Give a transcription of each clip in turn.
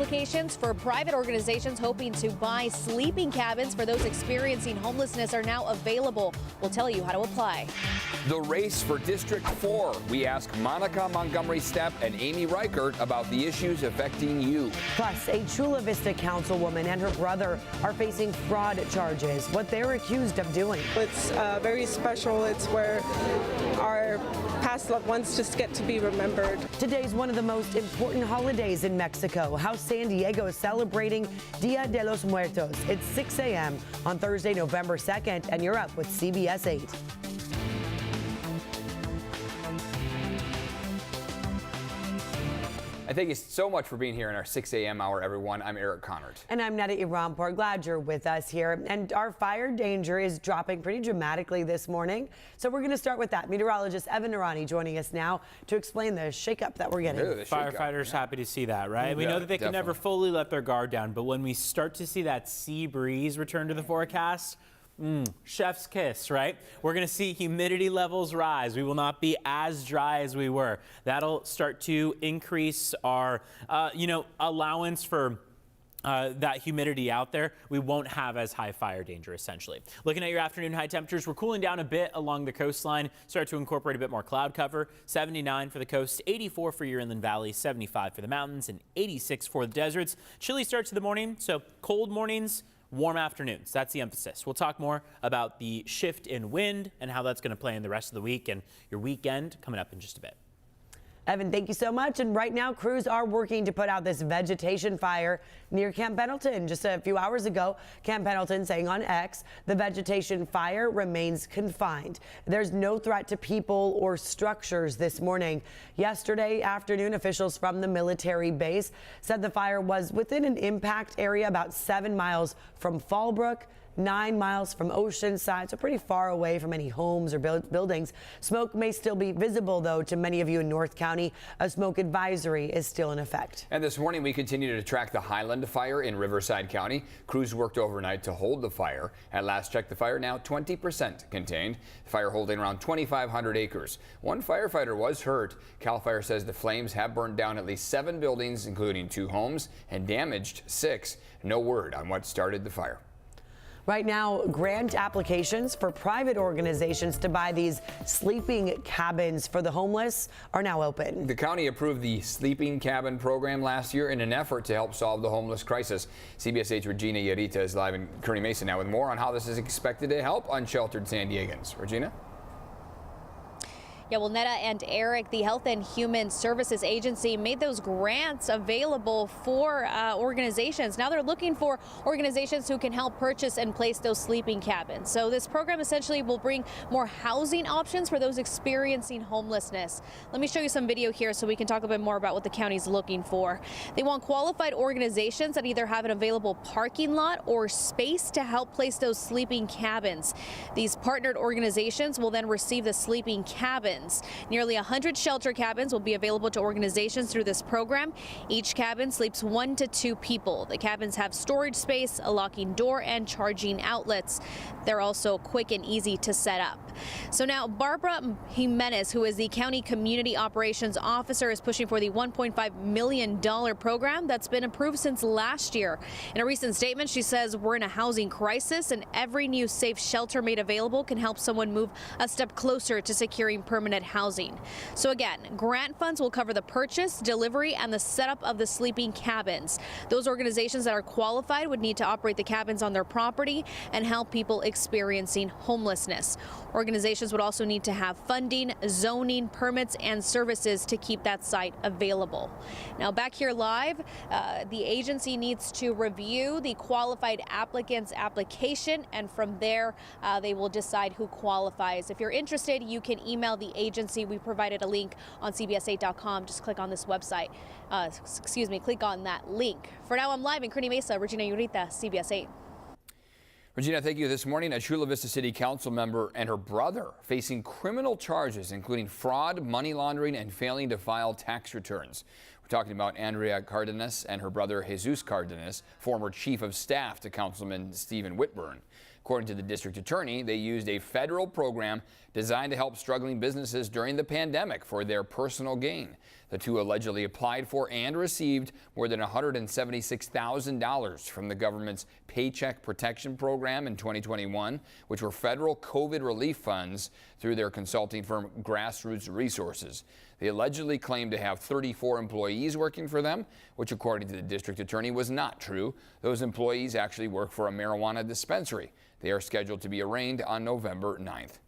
applications for private organizations hoping to buy sleeping cabins for those experiencing homelessness are now available. We'll tell you how to apply. The race for District 4. We ask Monica Montgomery-Stepp and Amy Reichert about the issues affecting you. Plus, a Chula Vista councilwoman and her brother are facing fraud charges, what they're accused of doing. It's very special. It's where our past loved ones just get to be remembered. Today's one of the most important holidays in Mexico. How San Diego is celebrating Dia de los Muertos. It's 6 a.m. on Thursday, November 2nd, and you're up with CBS 8. I thank you so much for being here in our 6 a.m. hour, everyone. I'm Eric Connert. And I'm Neda Irampur. Glad you're with us here. And our fire danger is dropping pretty dramatically this morning. So we're going to start with that. Meteorologist Evan Narani joining us now to explain the shakeup that we're getting. Really, Firefighters happy to see that, right? We know that they can never fully let their guard down, but when we start to see that sea breeze return to the forecast, chef's kiss, right? We're going to see humidity levels rise. We will not be as dry as we were. That'll start to increase our, allowance for that humidity out there. We won't have as high fire danger, essentially. Looking at your afternoon high temperatures, we're cooling down a bit along the coastline. Start to incorporate a bit more cloud cover. 79 for the coast, 84 for your inland valleys, 75 for the mountains, and 86 for the deserts. Chilly start to the morning, so cold mornings, warm afternoons. That's the emphasis. We'll talk more about the shift in wind and how that's going to play in the rest of the week and your weekend coming up in just a bit. Evan, thank you so much. And right now, crews are working to put out this vegetation fire near Camp Pendleton. Just a few hours ago, Camp Pendleton saying on X, the vegetation fire remains confined. There's no threat to people or structures this morning. Yesterday afternoon, officials from the military base said the fire was within an impact area about 7 miles from Fallbrook, 9 miles from Oceanside, so pretty far away from any homes or buildings. Smoke may still be visible, though, to many of you in North County. A smoke advisory is still in effect. And this morning, we continue to track the Highland fire in Riverside County. Crews worked overnight to hold the fire. At last check, the fire now 20% contained. The fire holding around 2,500 acres. One firefighter was hurt. CAL FIRE says the flames have burned down at least 7 buildings, including 2 homes, and damaged 6. No word on what started the fire. Right now, grant applications for private organizations to buy these sleeping cabins for the homeless are now open. The county approved the sleeping cabin program last year in an effort to help solve the homeless crisis. CBS 8's Regina Yarita is live in Kearney Mesa now with more on how this is expected to help unsheltered San Diegans. Regina? Yeah, well, Neda and Eric, the Health and Human Services Agency made those grants available for organizations. Now they're looking for organizations who can help purchase and place those sleeping cabins. So this program essentially will bring more housing options for those experiencing homelessness. Let me show you some video here so we can talk a bit more about what the county's looking for. They want qualified organizations that either have an available parking lot or space to help place those sleeping cabins. These partnered organizations will then receive the sleeping cabins. Nearly 100 shelter cabins will be available to organizations through this program. Each cabin sleeps 1 to 2 people. The cabins have storage space, a locking door, and charging outlets. They're also quick and easy to set up. So now Barbara Jimenez, who is the County Community Operations Officer, is pushing for the $1.5 million program that's been approved since last year. In a recent statement, she says we're in a housing crisis and every new safe shelter made available can help someone move a step closer to securing permanent housing. So again, grant funds will cover the purchase, delivery, and the setup of the sleeping cabins. Those organizations that are qualified would need to operate the cabins on their property and help people experiencing homelessness. Organizations would also need to have funding, zoning, permits, and services to keep that site available. Now back here live, the agency needs to review the qualified applicant's application, and from there they will decide who qualifies. If you're interested, you can email the agency. We provided a link on CBS8.com. Just click on this website. Click on that link. For now, I'm live in Kearney Mesa. Regina Yarita, CBS 8. Regina, thank you. This morning, a Chula Vista City Council member and her brother facing criminal charges, including fraud, money laundering, and failing to file tax returns. We're talking about Andrea Cardenas and her brother Jesus Cardenas, former chief of staff to Councilman Stephen Whitburn. According to the district attorney, they used a federal program designed to help struggling businesses during the pandemic for their personal gain. The two allegedly applied for and received more than $176,000 from the government's Paycheck Protection Program in 2021, which were federal COVID relief funds through their consulting firm Grassroots Resources. They allegedly claimed to have 34 employees working for them, which according to the district attorney was not true. Those employees actually work for a marijuana dispensary. They are scheduled to be arraigned on November 9th.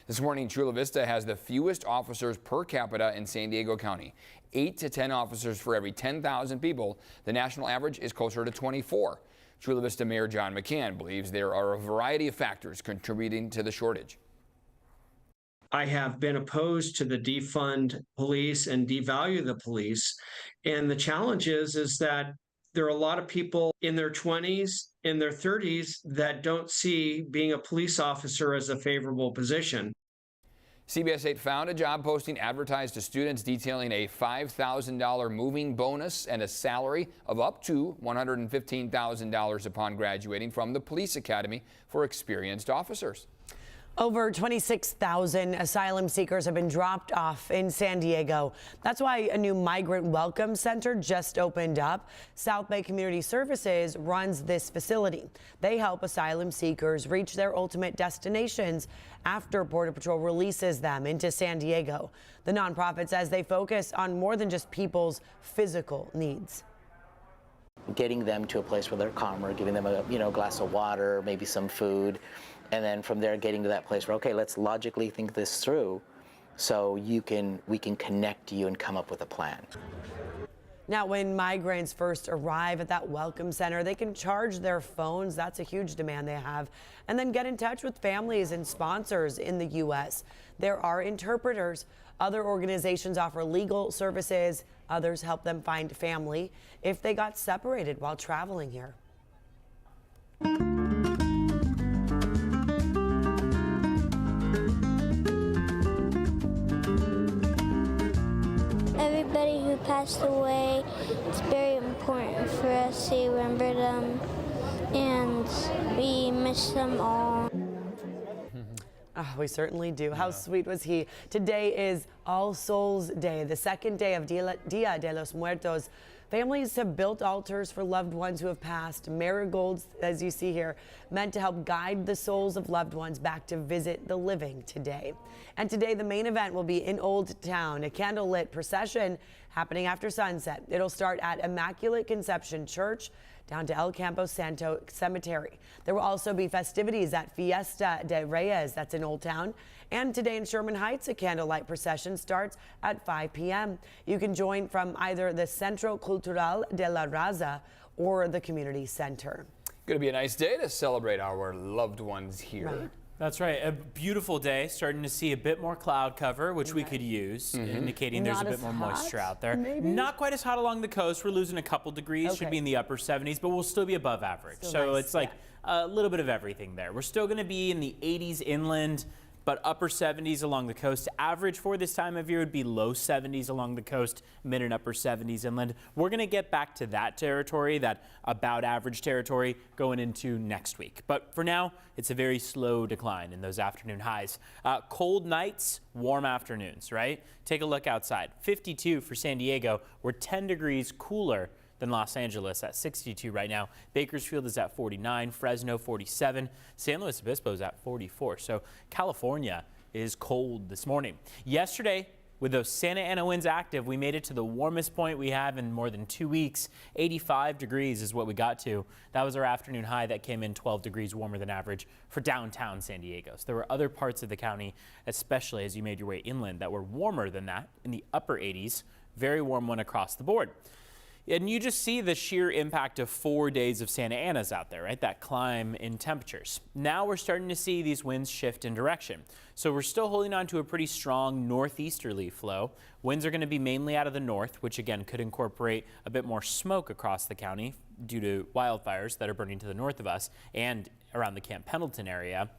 This morning, Chula Vista has the fewest officers per capita in San Diego County. 8 to 10 officers for every 10,000 people. The national average is closer to 24. Chula Vista Mayor John McCann believes there are a variety of factors contributing to the shortage. I have been opposed to the defund police and devalue the police. And the challenge is that there are a lot of people in their 20s, in their 30s that don't see being a police officer as a favorable position. CBS 8 found a job posting advertised to students detailing a $5,000 moving bonus and a salary of up to $115,000 upon graduating from the police academy for experienced officers. Over 26,000 asylum seekers have been dropped off in San Diego. That's why a new migrant welcome center just opened up. South Bay Community Services runs this facility. They help asylum seekers reach their ultimate destinations after Border Patrol releases them into San Diego. The nonprofit says they focus on more than just people's physical needs. Getting them to a place where they're calmer, giving them a glass of water, maybe some food. And then from there, getting to that place where, okay, let's logically think this through so we can connect you and come up with a plan. Now, when migrants first arrive at that welcome center, they can charge their phones. That's a huge demand they have. And then get in touch with families and sponsors in the U.S. There are interpreters. Other organizations offer legal services. Others help them find family if they got separated while traveling here. Everybody who passed away, it's very important for us to remember them, and we miss them all. Oh, we certainly do. How sweet was he? Today is All Souls Day, the second day of Dia de los Muertos. Families have built altars for loved ones who have passed. Marigolds, as you see here, meant to help guide the souls of loved ones back to visit the living today. And today, the main event will be in Old Town, a candlelit procession happening after sunset. It'll start at Immaculate Conception Church down to El Campo Santo Cemetery. There will also be festivities at Fiesta de Reyes, that's in Old Town. And today in Sherman Heights, a candlelight procession starts at 5 p.m. You can join from either the Centro Cultural de la Raza or the Community Center. Going to be a nice day to celebrate our loved ones here. Right. That's right. A beautiful day. Starting to see a bit more cloud cover, which we could use, indicating there's a bit more moisture out there. Maybe? Not quite as hot along the coast. We're losing a couple degrees. Should be in the upper 70s, but we'll still be above average. So nice, it's like a little bit of everything there. We're still going to be in the 80s inland, but upper 70s along the coast. Average for this time of year would be low 70s along the coast, mid and upper 70s inland. We're going to get back to that territory, that about average territory, going into next week. But for now, it's a very slow decline in those afternoon highs. Cold nights, warm afternoons, right? Take a look outside. 52 for San Diego. We're 10 degrees cooler than Los Angeles at 62 right now. Bakersfield is at 49, Fresno 47, San Luis Obispo is at 44. So California is cold this morning. Yesterday, with those Santa Ana winds active, we made it to the warmest point we have in more than 2 weeks. 85 degrees is what we got to. That was our afternoon high that came in 12 degrees warmer than average for downtown San Diego. So there were other parts of the county, especially as you made your way inland, that were warmer than that in the upper 80s. Very warm one across the board. And you just see the sheer impact of 4 days of Santa Ana's out there, right? That climb in temperatures. Now we're starting to see these winds shift in direction. So we're still holding on to a pretty strong northeasterly flow. Winds are going to be mainly out of the north, which again could incorporate a bit more smoke across the county due to wildfires that are burning to the north of us and around the Camp Pendleton area.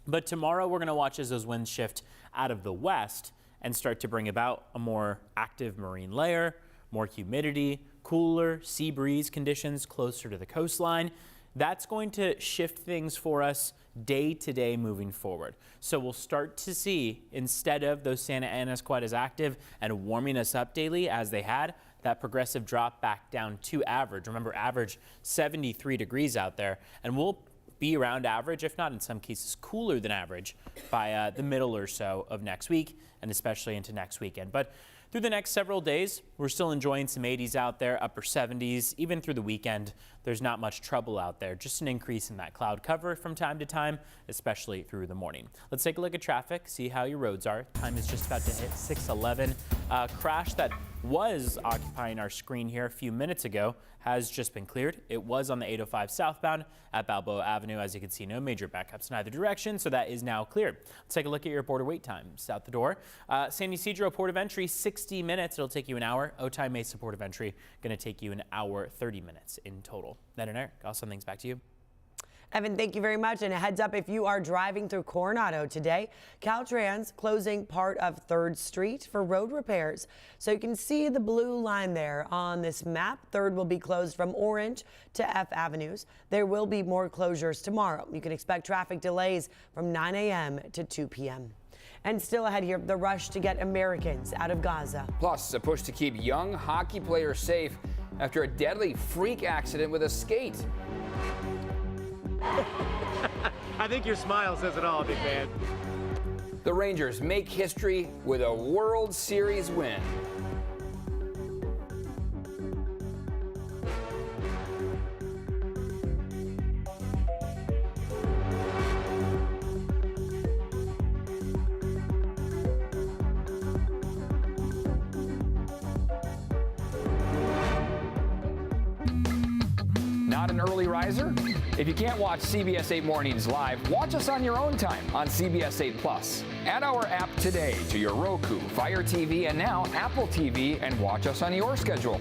But tomorrow we're going to watch as those winds shift out of the west and start to bring about a more active marine layer, more humidity, cooler sea breeze conditions closer to the coastline. That's going to shift things for us day to day moving forward. So we'll start to see, instead of those Santa Anas quite as active and warming us up daily as they had, that progressive drop back down to average. Remember, average 73 degrees out there, and we'll be around average, if not in some cases cooler than average, by the middle or so of next week, and especially into next weekend. But through the next several days, we're still enjoying some 80s out there, upper 70s. Even through the weekend, there's not much trouble out there. Just an increase in that cloud cover from time to time, especially through the morning. Let's take a look at traffic, see how your roads are. Time is just about to hit 6:11. Crash that was occupying our screen here a few minutes ago has just been cleared. It was on the 805 southbound at Balboa Avenue. As you can see, no major backups in either direction, so that is now cleared. Let's take a look at your border wait times out the door. San Ysidro port of entry, 60 minutes. It'll take you an hour. Otay Mesa port of entry, going to take you an hour, 30 minutes in total. Ned and Eric, I'll send things back to you. Evan, thank you very much. And a heads up, if you are driving through Coronado today, Caltrans closing part of 3rd Street for road repairs. So you can see the blue line there on this map. 3rd will be closed from Orange to F Avenues. There will be more closures tomorrow. You can expect traffic delays from 9 a.m. to 2 p.m. And still ahead here, the rush to get Americans out of Gaza. Plus, a push to keep young hockey players safe after a deadly freak accident with a skate. I think your smile says it all, big man. The Rangers make history with a World Series win. Not an early riser? If you can't watch CBS 8 Mornings live, watch us on your own time on CBS 8 Plus. Add our app today to your Roku, Fire TV, and now Apple TV, and watch us on your schedule.